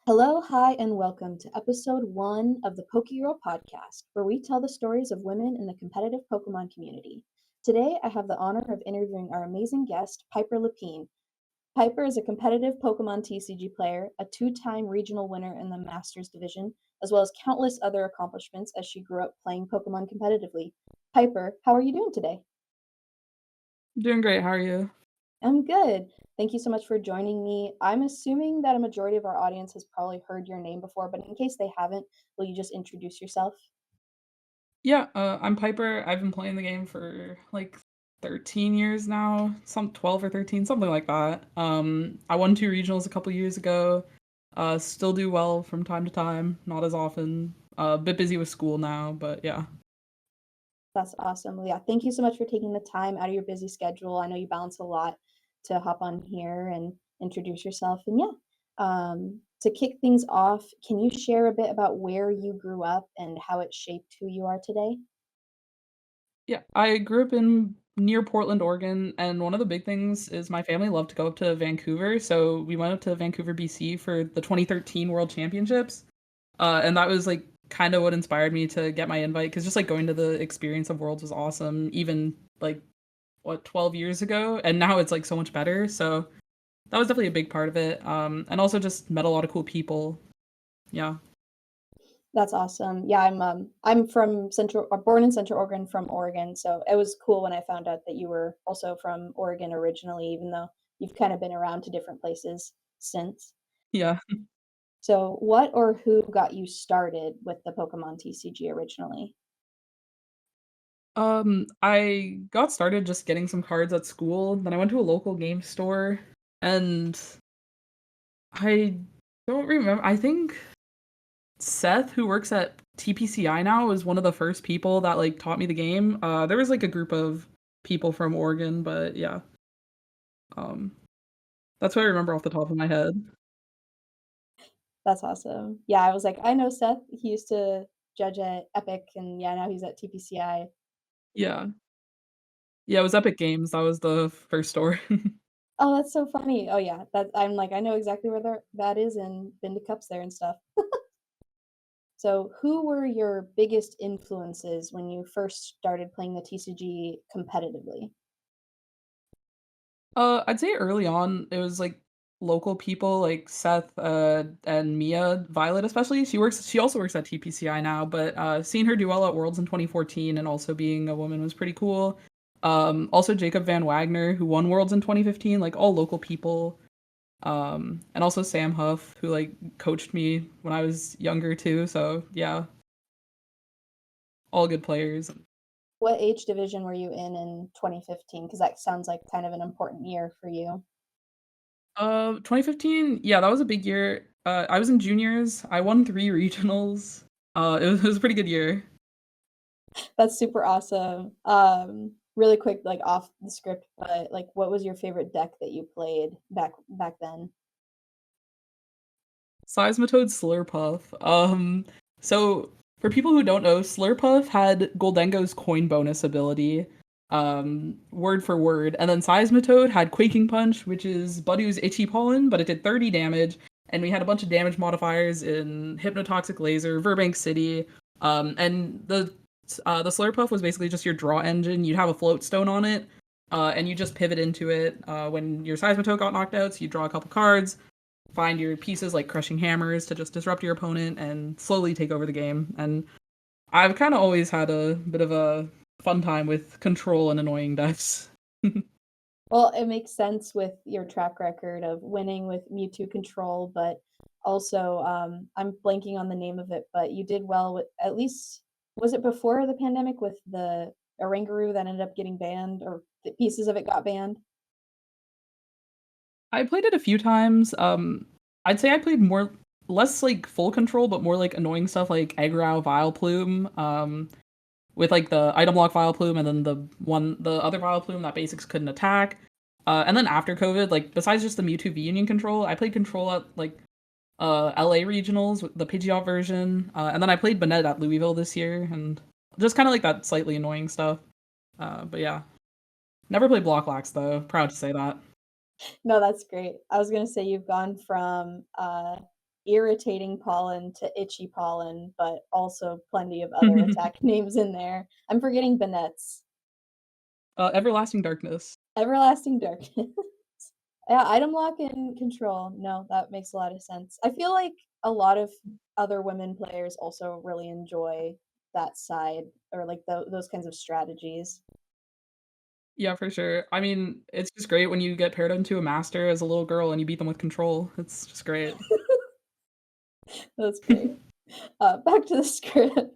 Hello, hi, and welcome to episode 1 of the PokeGirl Podcast, where we tell the stories of women in the competitive Pokemon community. Today, I have the honor of interviewing our amazing guest, Piper Lepine. Piper is a competitive Pokemon TCG player, a two-time regional winner in the Masters division, as well as countless other accomplishments as she grew up playing Pokemon competitively. Piper, how are you doing today? Doing great. How are you? I'm good. Thank you so much for joining me. I'm assuming that a majority of our audience has probably heard your name before, but in case they haven't, will you just introduce yourself? Yeah, I'm Piper. I've been playing the game for like 13 years now, some 12 or 13, something like that. I won two regionals a couple years ago. Still do well from time to time, not as often. A bit busy with school now, but yeah. That's awesome. Well, yeah, thank you so much for taking the time out of your busy schedule. I know you balance a lot to hop on here and introduce yourself. And yeah, to kick things off, can you share a bit about where you grew up and how it shaped who you are today? Yeah, I grew up in near Portland, Oregon, and one of the big things is my family loved to go up to Vancouver, so we went up to Vancouver, BC for the 2013 World Championships. And that was like kind of what inspired me to get my invite because just like going to the experience of Worlds was awesome, even like what 12 years ago, and now it's like so much better. So that was definitely a big part of it. And also just met a lot of cool people. Yeah. That's awesome. Yeah, I'm from born in Central Oregon from Oregon, so it was cool when I found out that you were also from Oregon originally, even though you've kind of been around to different places since. Yeah. So, what or who got you started with the Pokemon TCG originally? I got started just getting some cards at school. Then I went to a local game store, and I don't remember. I think Seth, who works at TPCI now, was one of the first people that like taught me the game. There was like a group of people from Oregon, but yeah, um, that's what I remember off the top of my head. That's awesome. Yeah, I was like, I know Seth. He used to judge at Epic, and yeah, now he's at TPCI. Yeah, yeah, it was Epic Games. That was the first store. Oh, that's so funny. Oh yeah, that I'm like, I know exactly where that is, and been to cups there and stuff. So, who were your biggest influences when you first started playing the TCG competitively? I'd say early on it was like local people like Seth, and Mia, Violet especially. She also works at TPCI now, but seeing her do well at Worlds in 2014 and also being a woman was pretty cool. Also Jacob Van Wagner, who won Worlds in 2015, like all local people. And also Sam Huff, who like coached me when I was younger too. So yeah, all good players. What age division were you in 2015? Because that sounds like kind of an important year for you. 2015, yeah, that was a big year. I was in juniors. I won three regionals. It was a pretty good year. That's super awesome. Really quick, like off the script, but like, what was your favorite deck that you played back then? Seismitoad Slurpuff. So for people who don't know, Slurpuff had Goldengo's coin bonus ability, word for word, and then Seismitoad had Quaking Punch, which is Budu's Itchy Pollen, but it did 30 damage, and we had a bunch of damage modifiers in Hypnotoxic Laser, Verbank City, and the Slurpuff was basically just your draw engine. You'd have a float stone on it, and you just pivot into it. When your Seismitoad got knocked out, so you draw a couple cards, find your pieces like crushing hammers to just disrupt your opponent and slowly take over the game. And I've kind of always had a bit of a fun time with control and annoying decks. Well, it makes sense with your track record of winning with Mewtwo Control, but also, I'm blanking on the name of it, but you did well with at least was it before the pandemic with the Oranguru that ended up getting banned or the pieces of it got banned? I played it a few times. I'd say I played more less like full control, but more like annoying stuff like Eggrow, Vileplume, with like the item lock Vileplume, and then the other Vileplume that basics couldn't attack. And then after COVID, like besides just the Mewtwo V Union control, I played control at like LA regionals, the Pidgeot version, and then I played Banette at Louisville this year, and just kind of like that slightly annoying stuff. But yeah, never played Block Lax though. Proud to say that. No, that's great. I was gonna say you've gone from, irritating pollen to itchy pollen, but also plenty of other attack names in there. I'm forgetting Banette's. Everlasting Darkness. Everlasting Darkness. Yeah, item lock and control. No, that makes a lot of sense. I feel like a lot of other women players also really enjoy that side or like those kinds of strategies. Yeah, for sure. I mean, it's just great when you get paired into a master as a little girl and you beat them with control. It's just great. That's great. Back to the script.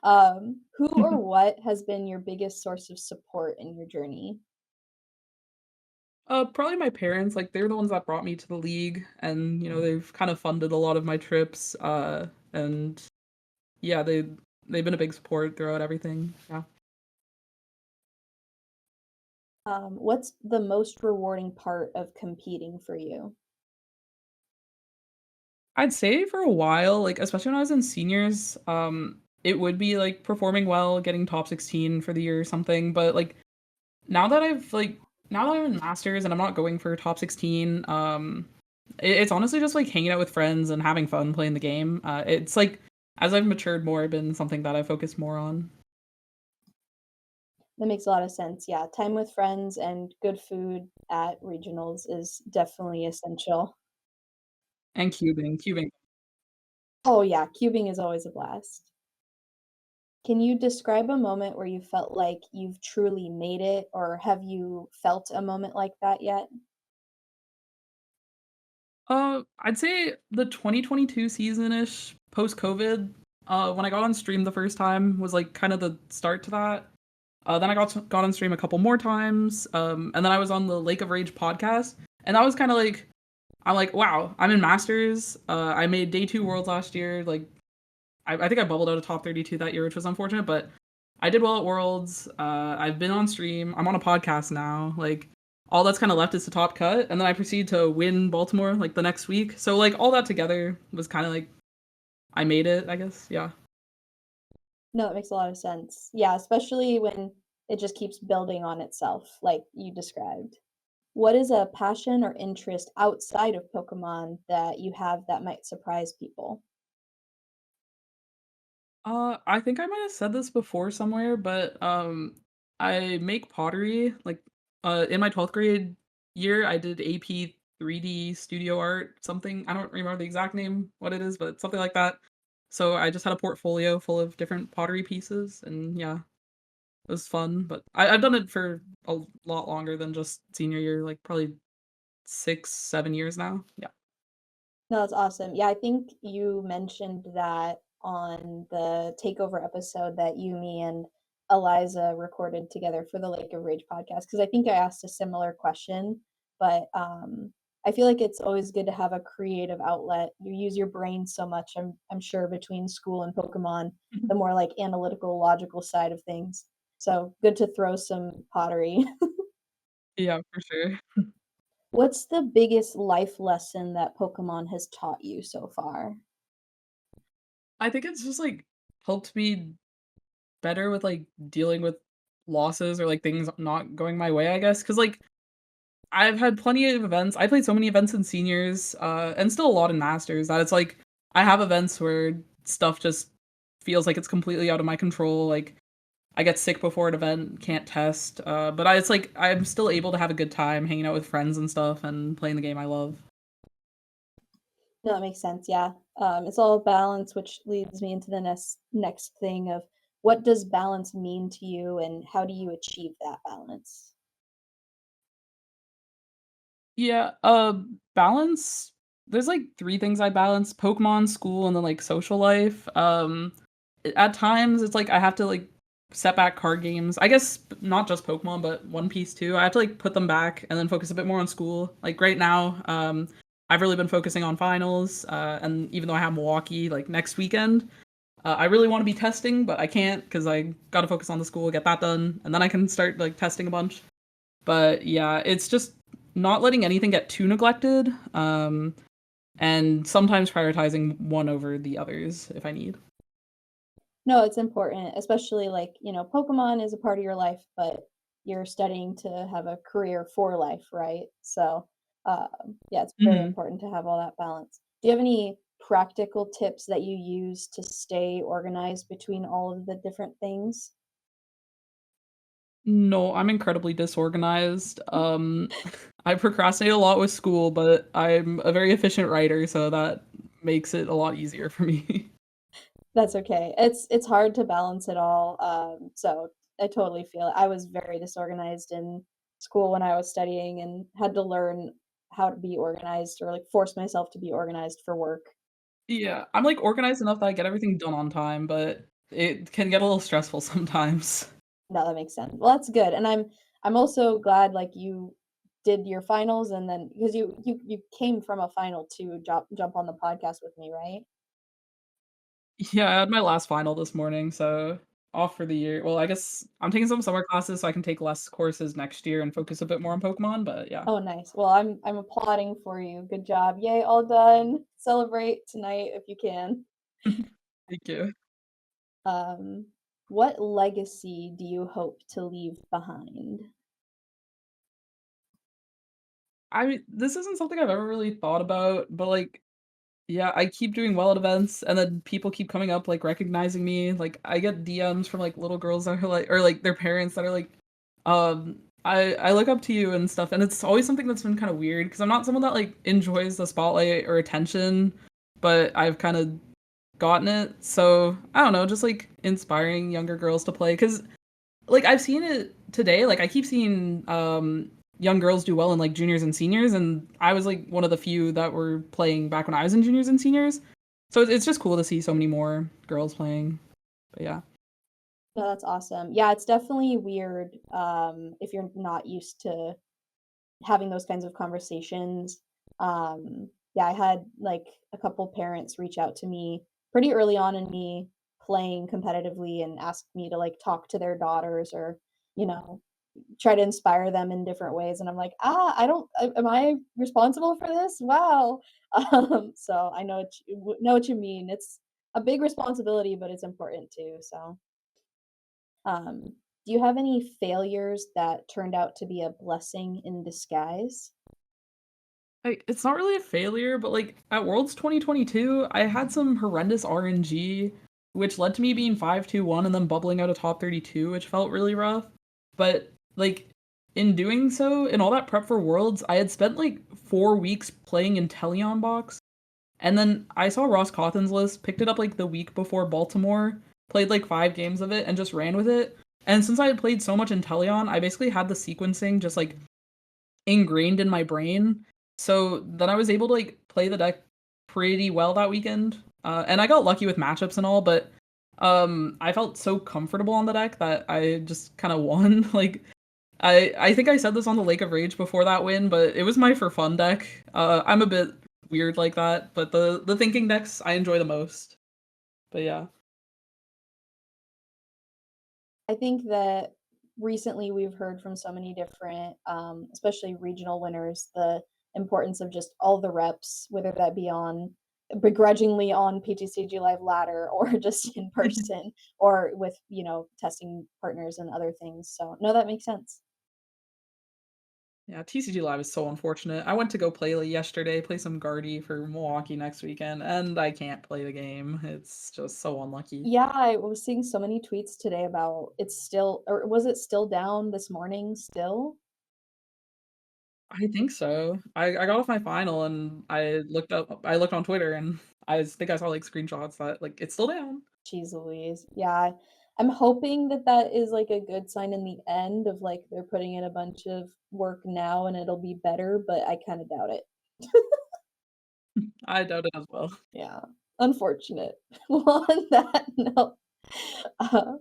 Who or what has been your biggest source of support in your journey? Probably my parents, like, they're the ones that brought me to the league, and, they've kind of funded a lot of my trips, and yeah, they've been a big support throughout everything, yeah. What's the most rewarding part of competing for you? I'd say for a while, like, especially when I was in seniors, it would be, like, performing well, getting top 16 for the year or something, but, like, now that I'm in masters and I'm not going for top 16, it's honestly just, like, hanging out with friends and having fun playing the game. It's, like, as I've matured more, been something that I focus more on. That makes a lot of sense. Yeah, time with friends and good food at regionals is definitely essential. And cubing. Oh yeah, cubing is always a blast. Can you describe a moment where you felt like you've truly made it, or have you felt a moment like that yet? I'd say the 2022 season-ish, post-COVID, when I got on stream the first time was, like, kind of the start to that. Then I got on stream a couple more times, and then I was on the Lake of Rage podcast, and that was kinda like I'm like, "Wow, I'm in Masters." I made day 2 Worlds last year, like, I think I bubbled out of top 32 that year, which was unfortunate, but I did well at Worlds. I've been on stream. I'm on a podcast now. Like, all that's kind of left is the top cut, and then I proceed to win Baltimore like the next week. So like all that together was kind of like I made it, I guess. Yeah. No, it makes a lot of sense. Yeah, especially when it just keeps building on itself, like you described. What is a passion or interest outside of Pokemon that you have that might surprise people? I think I might have said this before somewhere, but I make pottery. Like, in my 12th grade year, I did AP 3D studio art, something. I don't remember the exact name, what it is, but something like that. So I just had a portfolio full of different pottery pieces, and yeah, it was fun. But I've done it for a lot longer than just senior year, like probably 6, 7 years now. Yeah. No, that's awesome. Yeah, I think you mentioned that on the takeover episode that you, me, and Eliza recorded together for the Lake of Rage podcast. Because I think I asked a similar question, but I feel like it's always good to have a creative outlet. You use your brain so much. I'm sure between school and Pokemon, the more like analytical, logical side of things. So good to throw some pottery. Yeah, for sure. What's the biggest life lesson that Pokemon has taught you so far? I think it's just like helped me better with, like, dealing with losses or, like, things not going my way, I guess. Cause like, I've had plenty of events. I played so many events in seniors, and still a lot in masters that it's like, I have events where stuff just feels like it's completely out of my control, like, I get sick before an event, can't test, but it's like, I'm still able to have a good time hanging out with friends and stuff and playing the game I love. No, that makes sense. Yeah. It's all balance, which leads me into the next thing of what does balance mean to you and how do you achieve that balance? Yeah, balance there's, like, 3 things I balance: Pokemon, school, and then, like, social life. At times, it's like I have to, like, set back card games. I guess not just Pokemon, but One Piece too. I have to, like, put them back and then focus a bit more on school. Like, right now, I've really been focusing on finals, and even though I have Milwaukee, like, next weekend, I really wanna be testing, but I can't not because I gotta focus on the school, get that done, and then I can start, like, testing a bunch. But yeah, it's just not letting anything get too neglected, and sometimes prioritizing one over the others if I need. No, it's important, especially like, Pokemon is a part of your life, but you're studying to have a career for life, right? So, yeah, it's very Mhm. important to have all that balance. Do you have any practical tips that you use to stay organized between all of the different things? No, I'm incredibly disorganized. I procrastinate a lot with school, but I'm a very efficient writer, so that makes it a lot easier for me. That's okay. It's hard to balance it all. So I totally feel it. I was very disorganized in school when I was studying and had to learn how to be organized or like force myself to be organized for work. Yeah, I'm, like, organized enough that I get everything done on time, but it can get a little stressful sometimes. No, that makes sense. Well, that's good. And I'm also glad like you did your finals and then because you came from a final to jump on the podcast with me, right? Yeah, I had my last final this morning, so off for the year. Well, I guess I'm taking some summer classes so I can take less courses next year and focus a bit more on Pokemon, but yeah. Oh, nice. Well, I'm applauding for you. Good job. Yay, all done. Celebrate tonight if you can. Thank you. Um, what legacy do you hope to leave behind? This isn't something I've ever really thought about, but, like, yeah, I keep doing well at events, and then people keep coming up, like, recognizing me, like, I get DMs from, like, little girls that are, like or, like, their parents that are like, I look up to you," and stuff, and it's always something that's been kinda weird because 'cause I'm not someone that, like, enjoys the spotlight or attention, but I've kinda gotten it, so, I don't know, just, like, inspiring younger girls to play because. Like, I've seen it today, like, I keep seeing, young girls do well in, like, juniors and seniors, and I was, like, one of the few that were playing back when I was in juniors and seniors. So it's just cool to see so many more girls playing, but yeah. No, that's awesome. Yeah, it's definitely weird if you're not used to having those kinds of conversations. Yeah, I had like a couple parents reach out to me pretty early on in me playing competitively and ask me to like talk to their daughters or, you know, try to inspire them in different ways. And I'm like, I don't, am I responsible for this? Wow. So I know what you mean. It's a big responsibility, but it's important too. So, do you have any failures that turned out to be a blessing in disguise? Like, it's not really a failure, but, like, at Worlds 2022, I had some horrendous RNG, which led to me being 5-2-1 and then bubbling out of top 32, which felt really rough. But, like, in doing so, in all that prep for Worlds, I had spent, like, 4 weeks playing Inteleon Box, and then I saw Ross Cawthon's list, picked it up, like, the week before Baltimore, played, like, 5 games of it, and just ran with it. And since I had played so much Inteleon, I basically had the sequencing just, like, ingrained in my brain. So then I was able to like play the deck pretty well that weekend. And I got lucky with matchups and all, but I felt so comfortable on the deck that I just kind of won. Like I think I said this on the Lake of Rage before that win, but it was my for fun deck. I'm a bit weird like that, but the thinking decks I enjoy the most. But yeah. I think that recently we've heard from so many different, especially regional winners, the importance of just all the reps, whether that be on begrudgingly on PTCG Live Ladder or just in person or with, testing partners and other things. So, no, that makes sense. Yeah, TCG Live is so unfortunate. I went to go play yesterday, play some Guardy for Milwaukee next weekend, and I can't play the game. It's just so unlucky. Yeah, I was seeing so many tweets today about it's still, or was it still down this morning still? I think so. I got off my final and I looked on Twitter and think I saw like screenshots that like it's still down. Jeez Louise. Yeah, I'm hoping that that is, like, a good sign in the end of, like, they're putting in a bunch of work now and it'll be better, but I kinda doubt it. I doubt it as well. Yeah, unfortunate. Well, on that note, uh,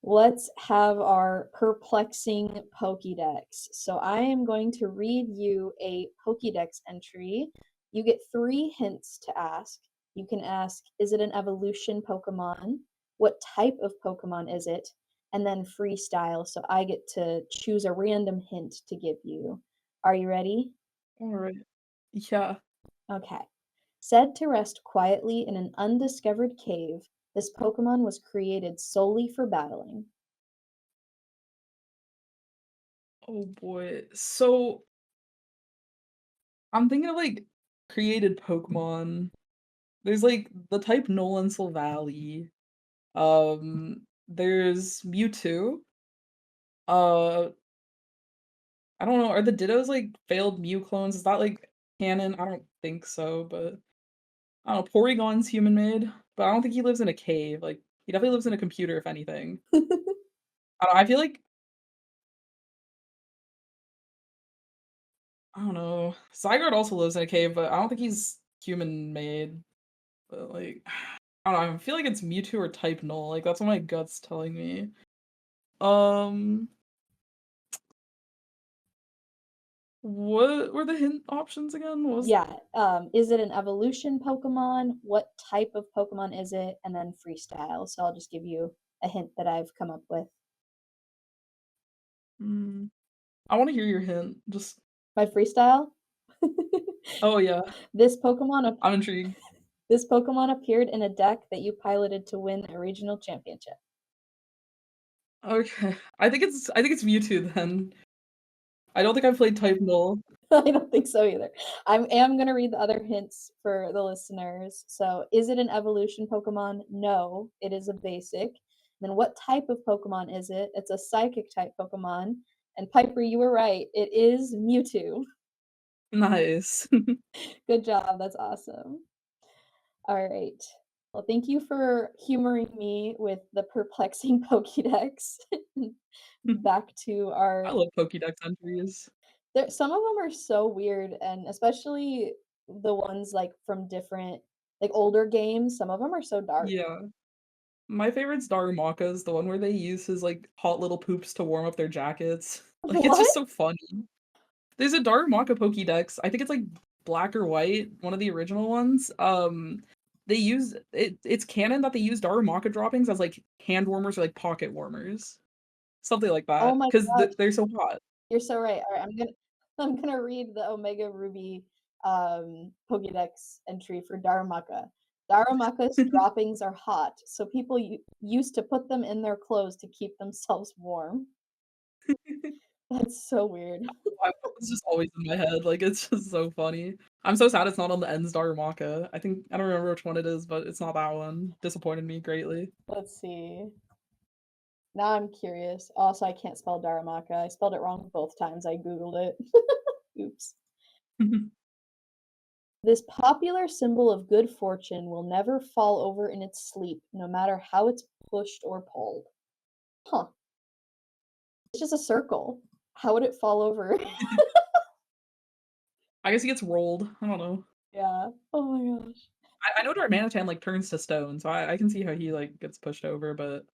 let's have our perplexing Pokédex. So I am going to read you a Pokédex entry. You get 3 hints to ask. You can ask, is it an evolution Pokemon? What type of Pokemon is it? And then freestyle. So I get to choose a random hint to give you. Are you ready? All right. Yeah. Okay. Said to rest quietly in an undiscovered cave, this Pokemon was created solely for battling. Oh boy. So I'm thinking of like created Pokemon. There's like the type Nolan Valley. There's Mewtwo. Uh, I don't know. Are the Dittos like failed Mew clones? Is that like canon? I don't think so, but I don't know. Porygon's human made, but I don't think he lives in a cave. Like he definitely lives in a computer, if anything. I feel like I don't know. Zygarde also lives in a cave, but I don't think he's human made. But like I don't know. I feel like it's Mewtwo or Type Null. Like that's what my gut's telling me. Um, what were the hint options again? What was Yeah. Is it an evolution Pokemon? What type of Pokemon is it? And then freestyle. So I'll just give you a hint that I've come up with. mm, I want to hear your hint. Just My freestyle? oh yeah, This Pokemon I'm intrigued. this Pokemon appeared in a deck that you piloted to win a regional championship. Okay, I think it's Mewtwo then. I don't think I've played Type Null. I don't think so either. I am going to read the other hints for the listeners. So, is it an evolution Pokemon? No, it is a basic. Then, what type of Pokemon is it? It's a psychic type Pokemon. And Piper, you were right. It is Mewtwo. Nice. Good job. That's awesome. All right. Well, thank you for humoring me with the perplexing Pokédex. Back to our I love Pokédex entries. some of them are so weird, and especially the ones like from different like older games, some of them are so dark. Yeah. My favorite's Darumaka's, the one where they use his like hot little poops to warm up their jackets. Like it's What? just so funny. There's a Darumaka Pokédex. I think it's like black or white, one of the original ones. They use it's canon that they use Darumaka droppings as like hand warmers or like pocket warmers. Something like Oh that. my Because gosh, they're so hot. you're so right. All right, I'm gonna read the Omega Ruby Pokédex entry for Darumaka. Darumaka's droppings are hot, so people used to put them in their clothes to keep themselves warm. That's so weird. That was just always in my head. Like it's just so funny. I'm so sad it's not on the Ends Darumaka. I don't remember which one it is, but it's not that one. Disappointed me greatly. Let's see. Now I'm curious. Also, I can't spell Darumaka. I spelled it wrong both times I googled it. Oops. This popular symbol of good fortune will never fall over in its sleep, no matter how it's pushed or pulled. Huh. It's just a circle. How would it fall over? I guess he gets rolled. I don't know. Yeah. Oh my gosh. I know Darmanitan like turns to stone, so I can see how he like gets pushed over, but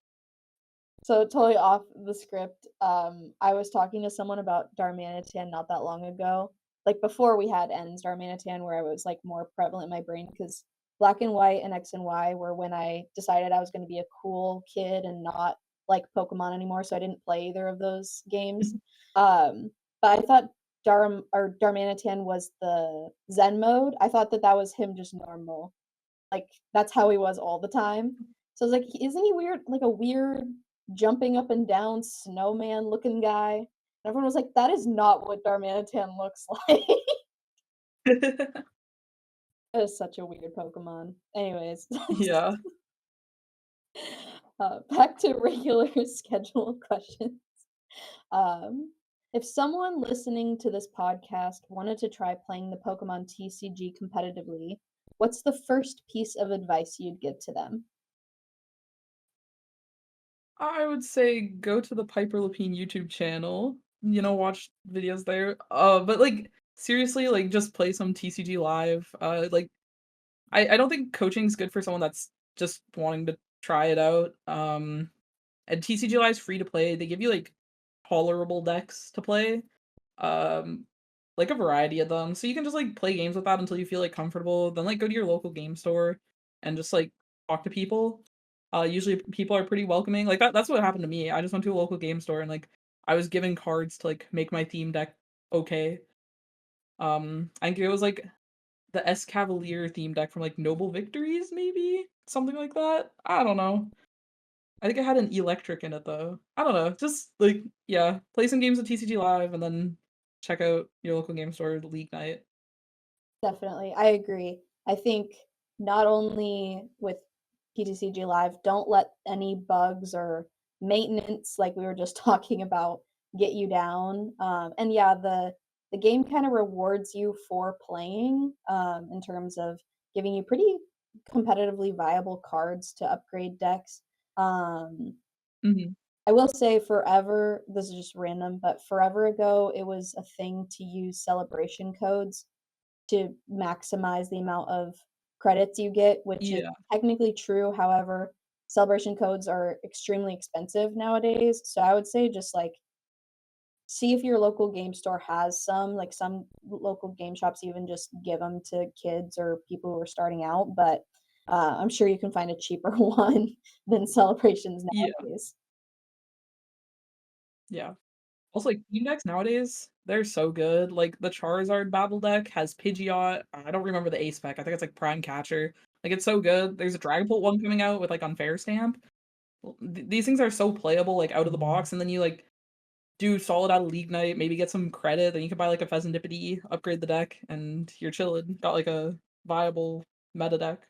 So totally off the script. I was talking to someone about Darmanitan not that long ago, like before we had ends Darmanitan, where I was like more prevalent in my brain because Black and White and X and Y were when I decided I was going to be a cool kid and not like Pokemon anymore. So I didn't play either of those games. But I thought Darmanitan was the Zen mode. I thought that was him just normal, like that's how he was all the time. So I was like, isn't he weird? Like a weird jumping up and down snowman looking guy. And everyone was like, that is not what Darmanitan looks like. That is such a weird Pokemon. Anyways, yeah. back to regular scheduled questions. Um, if someone listening to this podcast wanted to try playing the Pokemon TCG competitively, what's the first piece of advice you'd give to them? I would say go to the Piper Lepine YouTube channel. Watch videos there. But like seriously, like just play some TCG live. Like I don't think coaching's good for someone that's just wanting to try it out. And TCG Live's free to play. They give you like tolerable decks to play. Um, like a variety of them. So you can just like play games with that until you feel like comfortable. Then like go to your local game store and just like talk to people. Usually people are pretty welcoming. Like that's what happened to me. I just went to a local game store and like I was given cards to like make my theme deck okay. I think it was like the S Cavalier theme deck from like Noble Victories, maybe? Something like that. I don't know. I think it had an electric in it though. I don't know. Just like yeah, play some games with TCG Live and then check out your local game store league night. Definitely. I agree. I think not only with PTCG Live, don't let any bugs or maintenance, like we were just talking about, get you down. And yeah, the game kind of rewards you for playing in terms of giving you pretty competitively viable cards to upgrade decks. Um, Mhm. I will say forever, this is just random, but forever ago, it was a thing to use celebration codes to maximize the amount of credits you get, which is Yeah. technically true. However, celebration codes are extremely expensive nowadays. So I would say just like see if your local game store has some, like some local game shops even just give them to kids or people who are starting out. But I'm sure you can find a cheaper one than celebrations Yeah. nowadays. Yeah. Also, like, team decks nowadays, they're so good. Like, the Charizard battle deck has Pidgeot. I don't remember the ace spec. I think it's like Prime Catcher. Like, it's so good. There's a Dragapult one coming out with like Unfair Stamp. These things are so playable, like out of the box, and then you like do solid out of League Night, maybe get some credit, then you can buy like a Pheasantipede, upgrade the deck, and you're chilling. Got like a viable meta deck.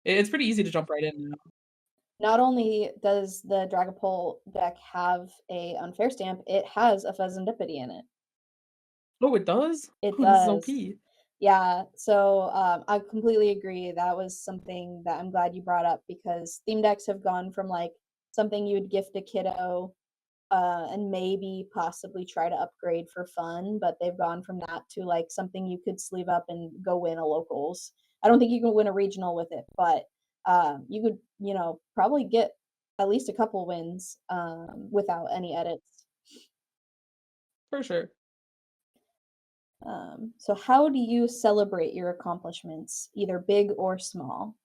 It's pretty easy to jump right in now. Not only does the Dragapult deck have a unfair stamp, it has a Pheasantipede in it. Oh, it does? It Oh, this is does. OP. Yeah, so, I completely agree. That was something that I'm glad you brought up because theme decks have gone from, like, something you would gift a kiddo, and maybe possibly try to upgrade for fun, but they've gone from that to, like, something you could sleeve up and go win a locals. I don't think you can win a regional with it, but, you could, probably get at least a couple wins, without any edits. For sure. So how do you celebrate your accomplishments, either big or small?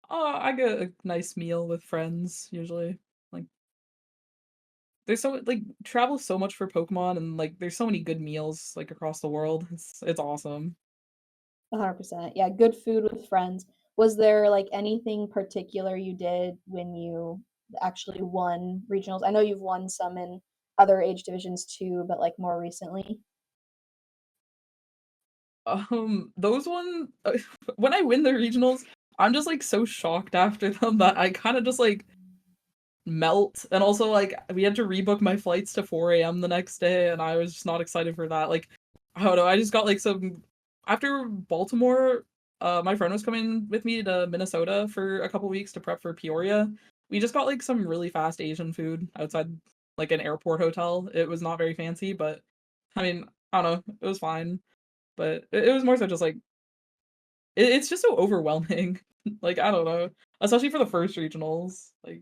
I get a nice meal with friends usually. Like there's so like travel so much for Pokemon and like there's so many good meals like across the world. It's awesome. 100%. Yeah, good food with friends. Was there like anything particular you did when you actually won regionals? I know you've won some in other age divisions too, but like more recently. Those one when I win the regionals, I'm just like so shocked after them that I kind of just like melt. And also like we had to rebook my flights to 4 a.m. the next day and I was just not excited for that. Like I don't know, I just got like some after Baltimore, my friend was coming with me to Minnesota for a couple weeks to prep for Peoria. We just got like some really fast Asian food outside like an airport hotel. It was not very fancy, but I mean, I don't know, it was fine. But it was more so just like it's just so overwhelming. Like I don't know, especially for the first regionals. Like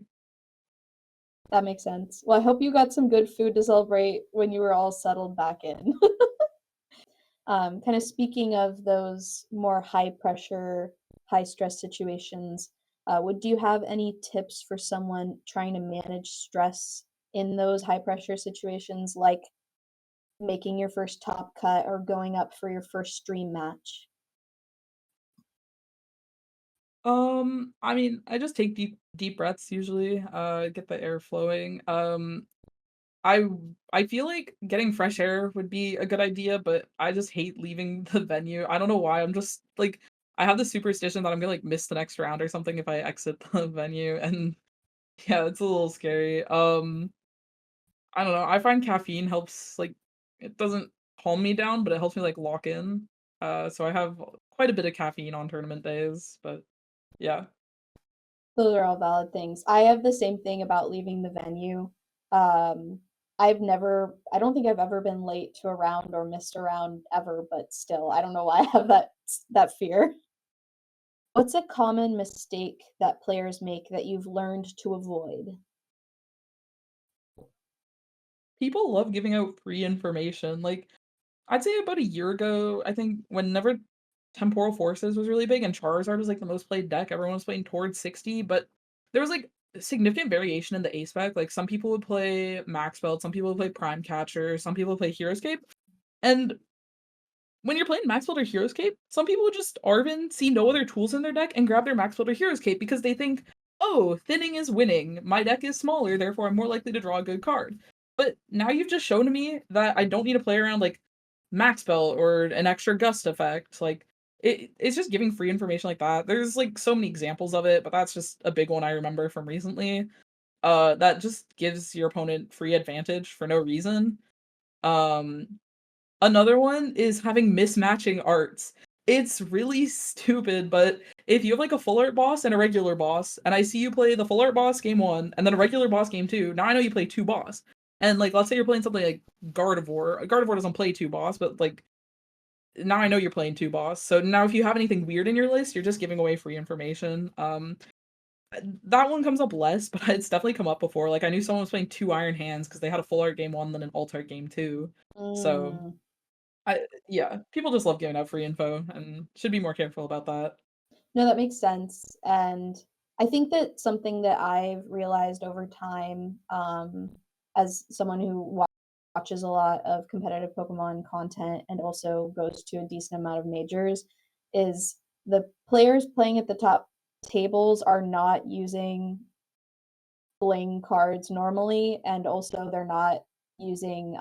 That makes sense. Well, I hope you got some good food to celebrate when you were all settled back in. Kind of speaking of those more high pressure, high stress situations, would you have any tips for someone trying to manage stress in those high pressure situations, like making your first top cut or going up for your first stream match? I mean, I just take deep breaths usually, get the air flowing. I I feel like getting fresh air would be a good idea, but I just hate leaving the venue. I don't know why. I'm just like I have the superstition that I'm gonna like miss the next round or something if I exit the venue, and yeah, it's a little scary. I don't know. I find caffeine helps like it doesn't calm me down, but it helps me like lock in. So I have quite a bit of caffeine on tournament days, but yeah. Those are all valid things. I have the same thing about leaving the venue. Um, I don't think I've ever been late to a round or missed a round ever, but still, I don't know why I have that fear. What's a common mistake that players make that you've learned to avoid? People love giving out free information. Like I'd say about a year ago, I think whenever Temporal Forces was really big and Charizard was like the most played deck, everyone was playing towards 60, but there was like significant variation in the ace spec. Like some people would play Max Belt, some people would play Prime Catcher, some people would play Heroescape. And when you're playing Max Belt or Heroescape, some people would just Arvin, see no other tools in their deck, and grab their Max Belt or Heroescape because they think, oh, thinning is winning. My deck is smaller, therefore I'm more likely to draw a good card. But now you've just shown to me that I don't need to play around like max belt or an extra gust effect. Like it's just giving free information like that. There's like so many examples of it, but that's just a big one I remember from recently. That just gives your opponent free advantage for no reason. Um, Another one is having mismatching arts. It's really stupid, but if you have like a full art boss and a regular boss, and I see you play the full art boss game one and then a regular boss game two, now I know you play two boss. And like let's say you're playing something like Gardevoir. Gardevoir doesn't play two boss, but like now I know you're playing two boss. So now if you have anything weird in your list, you're just giving away free information. That one comes up less, but it's definitely come up before. Like I knew someone was playing two Iron Hands because they had a full art game one, then an alt art game two. So Mm. yeah, people just love giving out free info and should be more careful about that. No, that makes sense. And I think that something that I've realized over time, as someone who watches a lot of competitive Pokemon content and also goes to a decent amount of majors, is the players playing at the top tables are not using bling cards normally, and also they're not using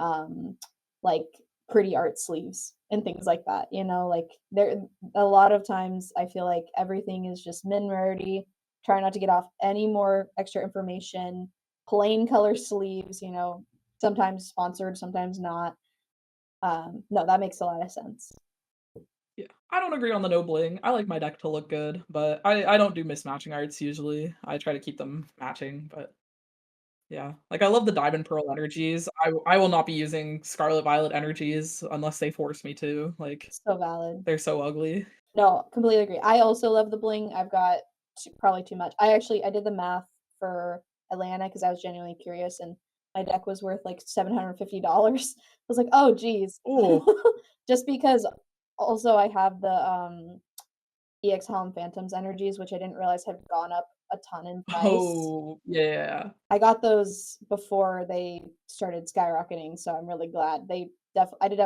like pretty art sleeves and things like that. You know, like there a lot of times I feel like everything is just min rarity. Try not to get off any more extra information. Plain color sleeves, you know, sometimes sponsored, sometimes not. No, that makes a lot of sense. Yeah, I don't agree on the no bling. I like my deck to look good, but I don't do mismatching arts usually. I try to keep them matching, but yeah, like I love the Diamond Pearl energies. I will not be using Scarlet Violet energies unless they force me to. Like So valid. they're so ugly. No, completely agree. I also love the bling. I've got probably too much. I did the math for Atlanta because I was genuinely curious, and my deck was worth like $750. I was like, oh geez, Oh, just because. Also, I have the EX Home Phantoms energies, which I didn't realize had gone up a ton in price. oh yeah. I got those before they started skyrocketing, so I'm really glad I did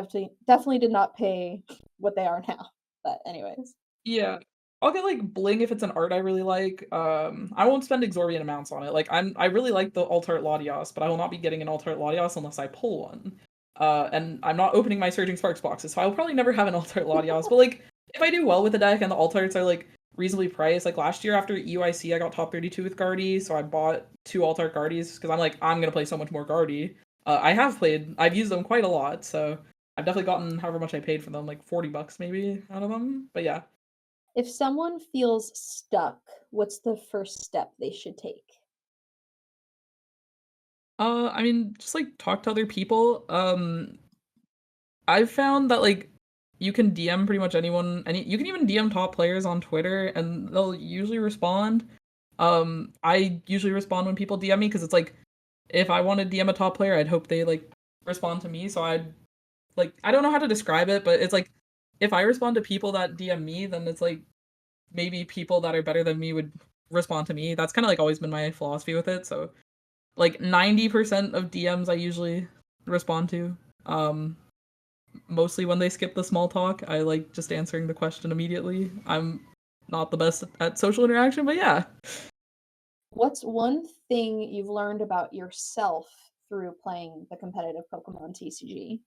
definitely did not pay what they are now. But anyways. Yeah. I'll get, like, bling if it's an art I really like. I won't spend exorbitant amounts on it. Like, I really like the alt art Latios, but I will not be getting an alt art Latios unless I pull one. And I'm not opening my Surging Sparks boxes, so I will probably never have an alt art Latios. But, like, if I do well with the deck and the alt arts are, like, reasonably priced, like, last year after EUIC, I got top 32 with Guardy, so I bought 2 alt art Guardies because I'm like, "I'm gonna play so much more Guardy." I've used them quite a lot, so I've definitely gotten however much I paid for them, like 40 bucks maybe out of them. But yeah. If someone feels stuck, what's the first step they should take? I mean, just like talk to other people. I've found that like you can DM pretty much anyone, and you can even DM top players on Twitter, and they'll usually respond. I usually respond when people DM me because it's like if I want to DM a top player, I'd hope they like respond to me. So I'd like I don't know how to describe it, but it's like if I respond to people that DM me, then it's like maybe people that are better than me would respond to me. That's kind of like always been my philosophy with it. So like 90% of DMs I usually respond to. Um, Mostly when they skip the small talk, I like just answering the question immediately. I'm not the best at social interaction, but yeah. What's one thing you've learned about yourself through playing the competitive Pokemon TCG?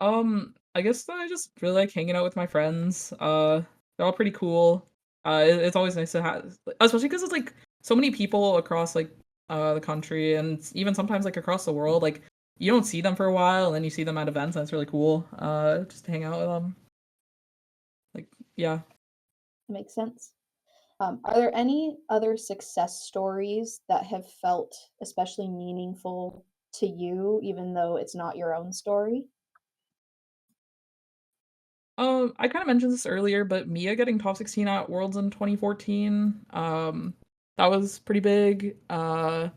I guess that I just really like hanging out with my friends. They're all pretty cool. It's always nice to have, especially because it's like so many people across like the country and even sometimes like across the world. Like you don't see them for a while, and then you see them at events, and it's really cool. Just to hang out with them. Like yeah. That makes sense. Are there any other success stories that have felt especially meaningful to you, even though it's not your own story? I kind of mentioned this earlier, but Mia getting top 16 at Worlds in 2014, that was pretty big. And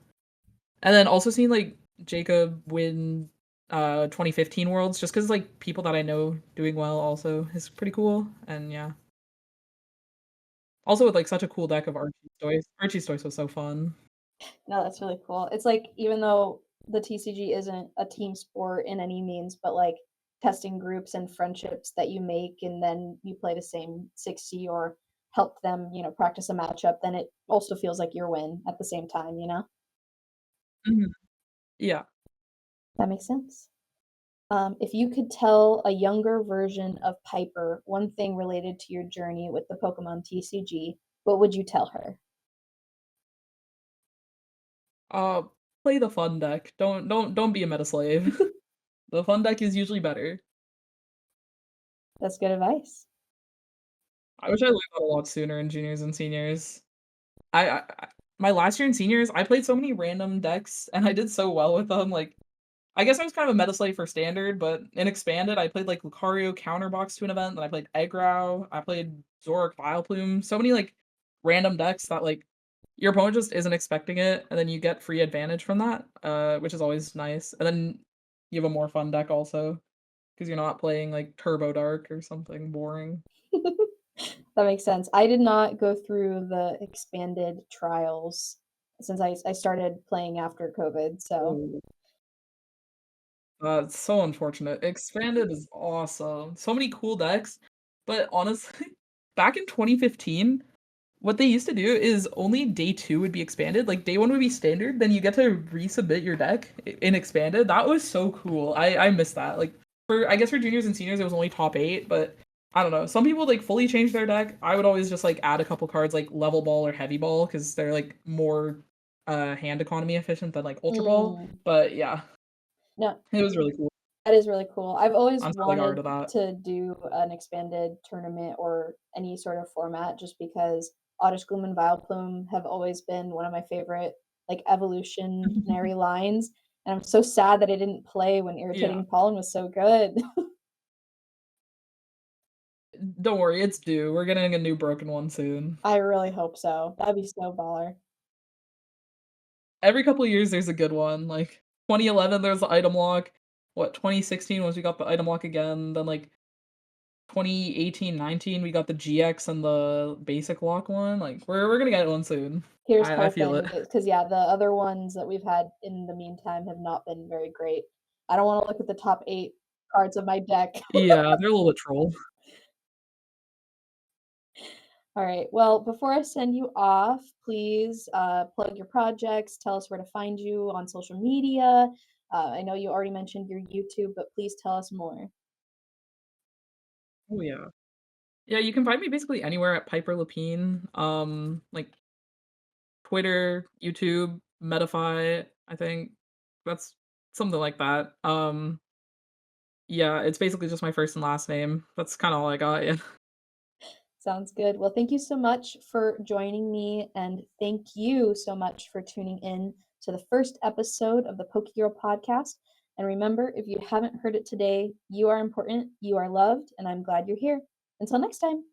then also seeing like Jacob win 2015 Worlds, just because like people that I know doing well also is pretty cool. And yeah, also with like such a cool deck of Archie's toys. Archie's toys was so fun. No, that's really cool. It's like even though the TCG isn't a team sport in any means, but like testing groups and friendships that you make and then you play the same 60 or help them, you know, practice a matchup, then it also feels like your win at the same time, you know? Mhm. Yeah. That makes sense. If you could tell a younger version of Piper one thing related to your journey with the Pokemon TCG, what would you tell her? Uh, Play the fun deck. Don't be a meta slave. The fun deck is usually better. That's good advice. I wish I learned that a lot sooner in juniors and seniors. I my last year in seniors, I played so many random decks and I did so well with them. Like I guess I was kind of a meta slave for standard, but in expanded, I played like Lucario Counterbox to an event, then I played Eggrow, I played Zoroark Vileplume, so many like random decks that like your opponent just isn't expecting it, and then you get free advantage from that, which is always nice. And then you have a more fun deck also because you're not playing like Turbo Dark or something boring. That makes sense. I did not go through the expanded trials since I started playing after COVID. So, Oh, it's so unfortunate. Expanded is awesome. So many cool decks, but honestly, back in 2015, what they used to do is only day 2 would be expanded, like, day 1 would be standard, then you get to resubmit your deck in expanded. That was so cool. I miss that. Like, for I guess for juniors and seniors, it was only top 8, but I don't know. Some people, like, fully change their deck. I would always just, like, add a couple cards like Level Ball or Heavy Ball because 'cause they're, like, more, hand economy efficient than, like, Ultra Ball, mm, but yeah, no, it was really cool. that is really cool. I've always I'm selling art wanted of that. to do an expanded tournament or any sort of format just because Autoscloom and Vileplume have always been one of my favorite like evolutionary lines. And I'm so sad that I didn't play when Yeah. Irritating Pollen was so good. Don't worry, it's due. We're getting a new broken one soon. I really hope so. That'd be so baller. Every couple of years there's a good one. Like 2011 there's the item lock. What 2016 was we got the item lock again. Then like 2018-19 we got the GX and the basic lock one. Like we're gonna get one soon. Here's I feel it. hoping, because yeah, the other ones that we've had in the meantime have not been very great. I don't want to look at the top 8 cards of my deck. Yeah, they're a little bit troll. All right. Well, before I send you off, please plug your projects. Tell us where to find you on social media. I know you already mentioned your YouTube, but please tell us more. Oh yeah. Yeah, you can find me basically anywhere at Piper Lepine. Like Twitter, YouTube, Metafy, I think. That's something like that. Yeah, it's basically just my first and last name. That's kinda all I got, yeah. Sounds good. Well, thank you so much for joining me, and thank you so much for tuning in to the first episode of the PokeGirl Podcast. And remember, if you haven't heard it today, you are important, you are loved, and I'm glad you're here. Until next time.